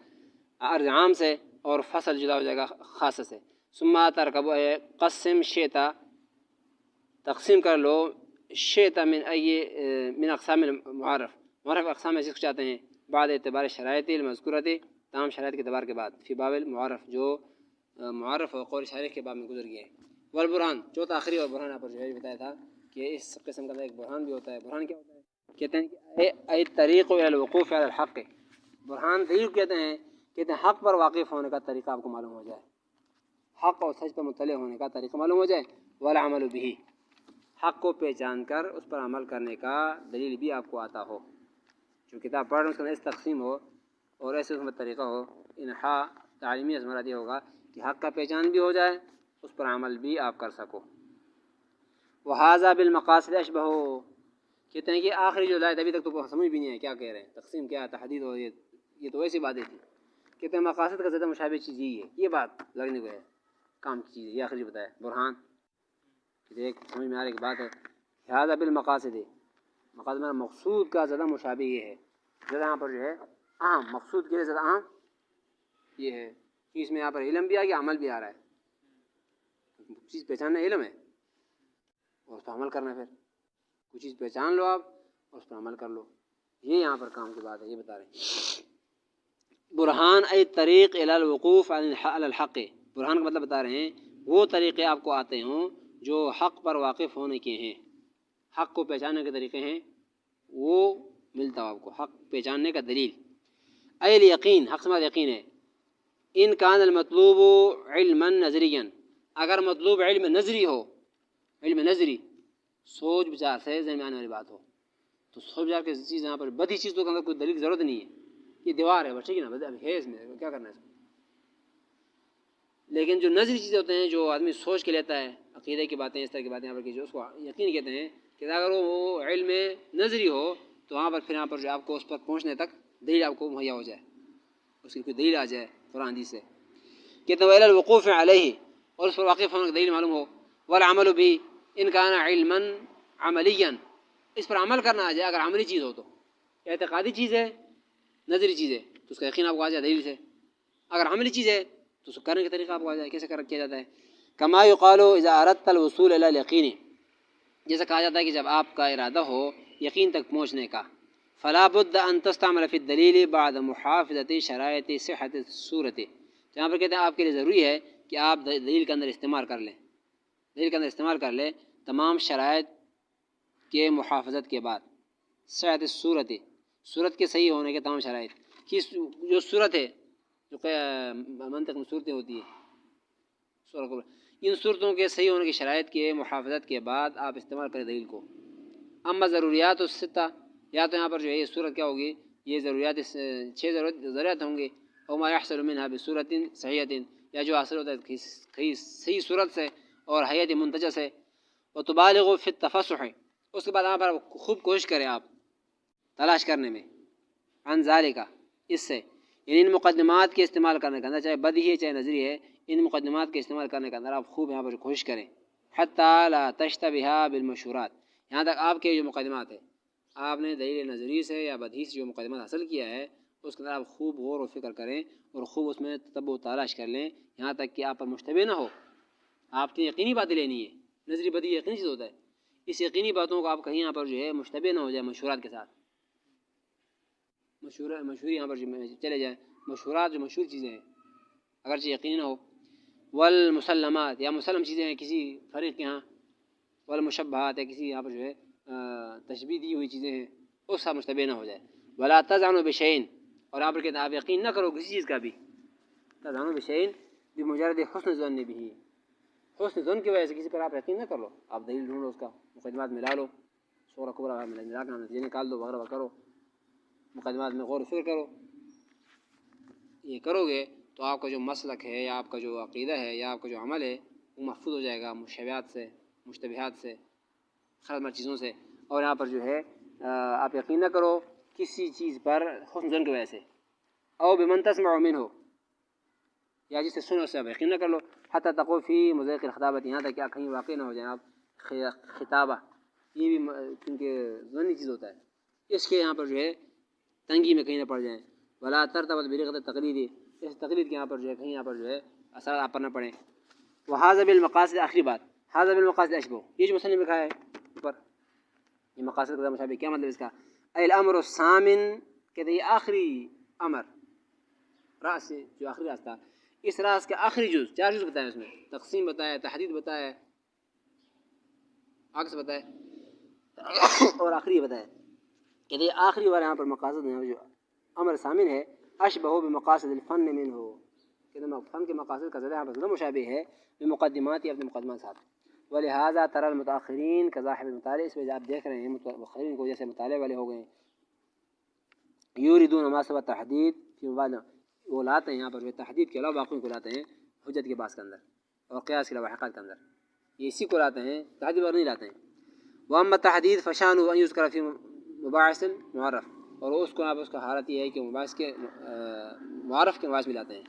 عرض عام سے، اور فصل جدا ہو جائے گا خاص سے۔ ثم ترکب قسم شیتا، تقسیم کر لو شیتا من اقسام المعرف، معرف اقسام میں جس کو چاہتے ہیں، بعد اعتبار شرائط المذکورۃ، تمام شرائط کے اعتبار کے بعد، فی باب المعرف، جو معرف اور قول شارح کے باب میں گزر گئے ہیں۔ والبرہان، چوتھا آخری اور برہان آپ پر جو ہے بتایا تھا کہ اس قسم کا ایک برہان بھی ہوتا ہے۔ برہان کیا ہوتا ہے؟ کہتے ہیں کہ ای طریق الی الوقوف علی الحق، برہان دلیل کہتے ہیں حق پر واقف ہونے کا طریقہ آپ کو معلوم ہو جائے، حق اور سچ پر مطلع ہونے کا طریقہ معلوم ہو جائے، والعمل به، حق کو پہچان کر اس پر عمل کرنے کا دلیل بھی آپ کو آتا ہو، جو کتاب پڑھ رہے ہیں اس کا ایسا تقسیم ہو اور ایسے اس میں طریقہ ہو، انحاء تعلیمی ازمرات یہ ہوگا کہ حق کا پہچان بھی ہو جائے، اس پر عمل بھی آپ کر سکو۔ وہذا بالمقاصد اشبہ، کہتے ہیں کہ آخری جو لائت ابھی تک تو سمجھ بھی نہیں ہے کیا کہہ رہے ہیں، تقسیم کیا ہے، تحدید ہو، یہ تو ایسی باتیں تھیں، کہتے ہیں مقاصد کا زیادہ مشابہ چیز یہی ہے، یہ بات لگنے کو ہے کام کی چیز ہے، یہ آخری بتایا برہان، ایک سمجھ میں آ رہی ایک بات ہے، لہٰذا بالمقاصد، مقاصد میں مقصود کا زیادہ مشابہ یہ ہے، زیادہ یہاں پر جو ہے اہم، مقصود کے لیے زیادہ اہم یہ ہے کہ اس میں یہاں پر علم بھی آ گیا، عمل بھی آ رہا ہے، چیز پہچاننا علم ہے اور اس پر عمل کرنا، پھر کچھ چیز پہچان لو آپ اور اس پر عمل کر لو، یہ یہاں پر کام کی بات ہے، یہ بتا رہے ہیں۔ برہان ای طریق الی الوقوف علی الحق، برہان کا مطلب بتا رہے ہیں وہ طریقے آپ کو آتے ہوں جو حق پر واقف ہونے کے ہیں، حق کو پہچاننے کے طریقے ہیں، وہ ملتا ہو آپ کو، حق پہچاننے کا دلیل۔ ای الیقین، حق سمجھ یقین ہے، ان کان المطلوب علما نظریا، اگر مطلوب علم نظری ہو، علم نظری سوچ بچار سے ذہن میں آنے والی بات ہو، تو سوچ بچار کی چیز یہاں پر بدی چیز تو کوئی دلیل کی ضرورت نہیں ہے، یہ دیوار ہے بس، ٹھیک ہے نا، اب ہے اس میں کیا کرنا ہے اس کو۔ لیکن جو نظری چیزیں ہوتے ہیں جو آدمی سوچ کے لیتا ہے، عقیدے کی باتیں، اس طرح کی باتیں یہاں پر کی جو اس کو یقین کہتے ہیں، کہ اگر وہ علم نظری ہو تو وہاں پر پھر یہاں پر جو آپ کو اس پر پہنچنے تک دلیل آپ کو مہیا ہو جائے، اس کی کوئی دلیل آ جائے قرآن حدیث سے، کہتے ہیں الوقوف علیہ، اور اس پر واقف ہونے کا دلیل معلوم ہو، والعمل بھی ان کان علما عملیا، اس پر عمل کرنا آ جائے، اگر عملی چیز ہو تو، اعتقادی چیز ہے، نظری چیز ہے تو اس کا یقین آپ کو آ جائے دلیل سے، اگر عملی چیز ہے تو اس کو کرنے کا طریقہ آپ کو آ جائے، کیسے کیا جاتا ہے۔ کما یقال اذا اردت الوصول الی الیقین، جیسا کہا جاتا ہے کہ جب آپ کا ارادہ ہو یقین تک پہنچنے کا، فلا بد ان تستعمل فی الدلیل بعد محافظۃ شرائط صحت الصورت، یہاں پر کہتے ہیں آپ کے لیے ضروری ہے کہ آپ دلیل کے اندر استعمال کر لیں، دلیل کے اندر استعمال کر لیں تمام شرائط کے محافظت کے بعد، صحت الصورت، صورت کے صحیح ہونے کے تمام شرائط کی، جو صورت ہے جو منطق میں صورتیں ہوتی ہیں، ان صورتوں کے صحیح ہونے کی شرائط کے محافظت کے بعد آپ استعمال کریں دلیل کو۔ اما ضروریات الستہ، یا تو یہاں پر جو ہے یہ صورت کیا ہوگی، یہ ضروریات 6 ضروریات ہوں گے، او ما یحصل منها بصورت صحیحۃ، یا جو حاصل ہوتا ہے صحیح صورت سے اور حیت منتجہ سے، وتبالغ فی التفصح، اس کے بعد یہاں پر خوب کوشش کریں آپ تلاش کرنے میں، عن ذالک، اس سے، یعنی ان مقدمات کے استعمال کرنے کے اندر، چاہے بدی ہے چاہے نظری ہے، ان مقدمات کے استعمال کرنے کے اندر آپ خوب یہاں پر کوشش کریں، حتی لا تشتبہ بالمشہورات، یہاں تک آپ کے جو مقدمات ہیں، آپ نے دلیل نظری سے یا بدی سے جو مقدمات حاصل کیا ہے اس کے اندر آپ خوب غور و فکر کریں اور خوب اس میں تتبع و تلاش کر لیں، یہاں تک کہ آپ پر مشتبہ نہ ہو، آپ کی یقینی باتیں لینی ہے، نظری بدی یقینی چیز ہوتا ہے، اس یقینی باتوں کو آپ کہیں یہاں پر جو ہے مشتبہ نہ ہو جائے مشہورات کے ساتھ، مشہور یہاں پر چلے جائیں، مشہورات جو مشہور چیزیں ہیں اگرچہ یقینی نہ ہو، والمسلمات یا مسلم چیزیں ہیں کسی فریق کے ہاں، والمشبہات یا کسی یہاں پر جو ہے تشبیہ دی ہوئی چیزیں ہیں، اس کا مشتبہ نہ ہو جائے۔ ولا تذعنوا بشیء، اور یہاں پر کہتے ہیں آپ یقین نہ کرو کسی چیز کا بھی، تذعنوا بشیء بمجرد حسن ظن به، حسن ظن کی وجہ سے کسی پر آپ یقین نہ کر لو، آپ دلیل ڈھونڈ لو، اس کا مقدمات ملا لو، صغرا کبرا ملا کر نتیجے نکال دو، وغیرہ کرو، مقدمات میں غور و فکر کرو۔ یہ کرو گے تو آپ کا جو مسلک ہے یا آپ کا جو عقیدہ ہے یا آپ کا جو عمل ہے وہ محفوظ ہو جائے گا مشبہات سے، مشتبہات سے، خراب چیزوں سے۔ اور یہاں پر جو ہے آپ یقین نہ کرو کسی چیز پر حسن ظن کی وجہ سے، او بمن تسمع منہ، یا جسے سنو اس سے آپ یقین نہ کر لو، حتی تقو فی مضیق الخطابت، یہاں تک کہ کہیں واقع نہ ہو جائیں آپ خطابہ، یہ بھی کیونکہ ظنی چیز ہوتا ہے، اس کے یہاں پر جو ہے تنگی میں کہیں نہ پڑ جائیں۔ ولا ترتبط برغبۃ تقلید، اس تقلید کے یہاں پر جو ہے کہیں یہاں پر جو ہے اثرات آپ پر نہ پڑیں۔ وہذا بالمقاصد، آخری بات، ھذا بالمقاصد اشبہ، یہ جو مصنف لکھا ہے اوپر، یہ مقاصد کا مشابہ، کیا مطلب اس کا؟ الامر الثامن، کہتے ہیں یہ آخری امر، راس جو آخری راستہ، اس راز کا آخری جز، 4 جز بتائے اس میں، تقسیم بتایا، تحدید بتایا، عکس بتائے اور آخری بتایا، کہتے ہیں آخری والا یہاں پر مقاصد ہے، جو امر ثامن ہے، اشبہ بمقاصد الفن منہ، کہتے ہیں فن کے مقاصد کا زیادہ یہاں پر زیادہ مشابہ ہے بمقدمات یا اپنے مقدمات ساتھ۔ ولہذا ترى المتاخرین كصاحب المطالع، اس وجہ آپ دیکھ رہے ہیں متاخرین کو جیسے مطالعے والے ہو گئے، یوردون ما سوى تحدید فی مبانی، وہ لاتے ہیں یہاں پر تحدید کے علاوہ باقیوں کو لاتے ہیں حجت کے باس کے اندر اور قیاس کے علاوہ حقائق کے اندر، یہ اسی کو لاتے ہیں، تحدید اور نہیں لاتے ہیں۔ واما تحدید فشانہ ان یذکر فی مباحث معرف، اور اس کو آپ اس کا حالت یہ ہے کہ مباحث کے معرف کے مباحث بھی لاتے ہیں۔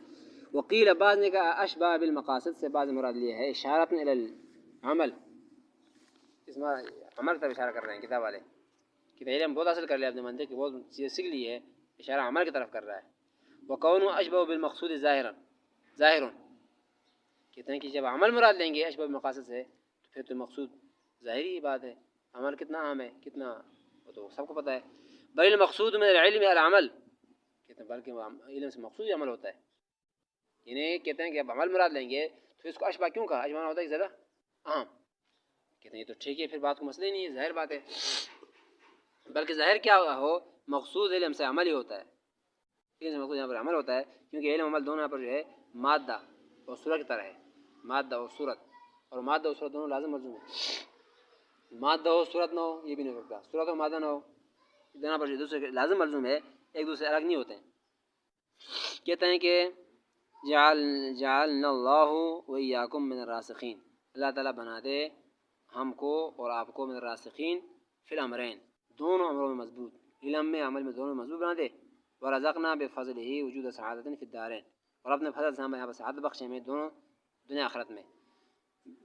وقیل، بعض نے کہا اشبہ بالمقاصد سے بعض مراد یہ ہے اشارۃ الی العمل، اس میں عمل طرف اشارہ کر رہے ہیں کتاب والے، کہ علم بہت حاصل کر لیا اپنے منطق کی بہت چیزیں سیکھ لی ہے، اشارہ عمل کی طرف کر رہا ہے۔ وکون اشبہ بالمقصود ظاہر، کہتے ہیں کہ جب عمل مراد لیں گے اشبہ بالمقاصد سے تو پھر تو مقصود ظاہری ہی بات ہے، عمل کتنا عام ہے، کتنا وہ تو سب کو پتہ ہے۔ بل المقصود من العلم العمل، کہتے ہیں بلکہ علم سے مقصود ہی عمل ہوتا ہے، یعنی کہتے ہیں کہ اب عمل مراد لیں گے تو اس کو اشبہ کیوں کہا، اشبہ ہوتا ہے زیادہ عام، کہتے ہیں یہ تو ٹھیک ہے، پھر بات کو مسئلہ ہی نہیں ہے، ظاہر بات ہے، بلکہ ظاہر کیا ہو، مقصود علم سے عمل ہی ہوتا ہے، علم سے مقصود یہاں پر عمل ہوتا ہے، کیونکہ علم عمل دونوں یہاں پر جو ہے مادہ اور صورت کی طرح ہے، مادہ اور صورت، اور مادہ اور صورت دونوں لازم ملزوم ہے، مادہ ہو صورت نہ ہو یہ بھی نہیں ہو سکتا، صورت اور مادہ نہ ہو، دونوں پر جو دوسرے کے لازم ملزوم ہے، ایک دوسرے الگ نہیں ہوتے ہیں۔ کہتے ہیں کہ جعلنا اللہ وإیاکم من الراسخین، اللہ تعالیٰ بنا دے ہم کو اور آپ کو من الراسخین فی الامرین، دونوں امروں میں مضبوط، علم میں عمل میں دونوں میں مضبوط بنا دے، ورزقنا بفضلہ وجود سعادت فی الدارین، اور اپنے فضل سے ہمیں یہاں پر سعادت بخشے میں دونوں دنیا آخرت میں،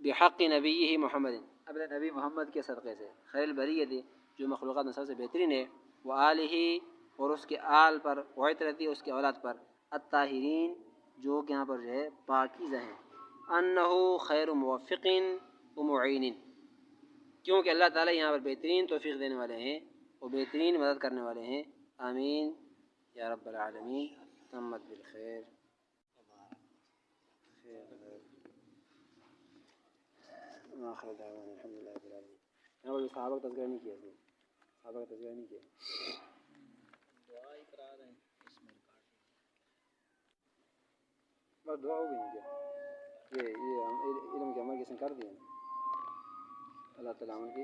بحق نبیہ محمد، اپنے نبی محمد کے صدقے سے، خیر البریۃ، جو مخلوقات میں سب سے بہترین ہے، وآلہ، اور اس کے آل پر، وعطرتی، اس کے اولاد پر، الطاہرین، جو کہ یہاں پر جو ہے پاکیزہ ہیں، انہ خیر موفق و معین، کیونکہ اللہ تعالیٰ یہاں پر بہترین توفیق دینے والے ہیں اور بہترین مدد کرنے والے ہیں، آمین یا رب العالمین، تمت بالخیر، آخر دعوانا الحمدللہ رب العالمین۔ یہاں پر صحابہ کا تذکرہ نہیں کیا، صحابہ کا تذکرہ نہیں کیا، دعا ہی کرا رہے ہیں اس میں بس دعا ہو گئی نہیں کیا، یہ علم کے عمل کے سن کر دیا اللہ تعالیٰ عمل کی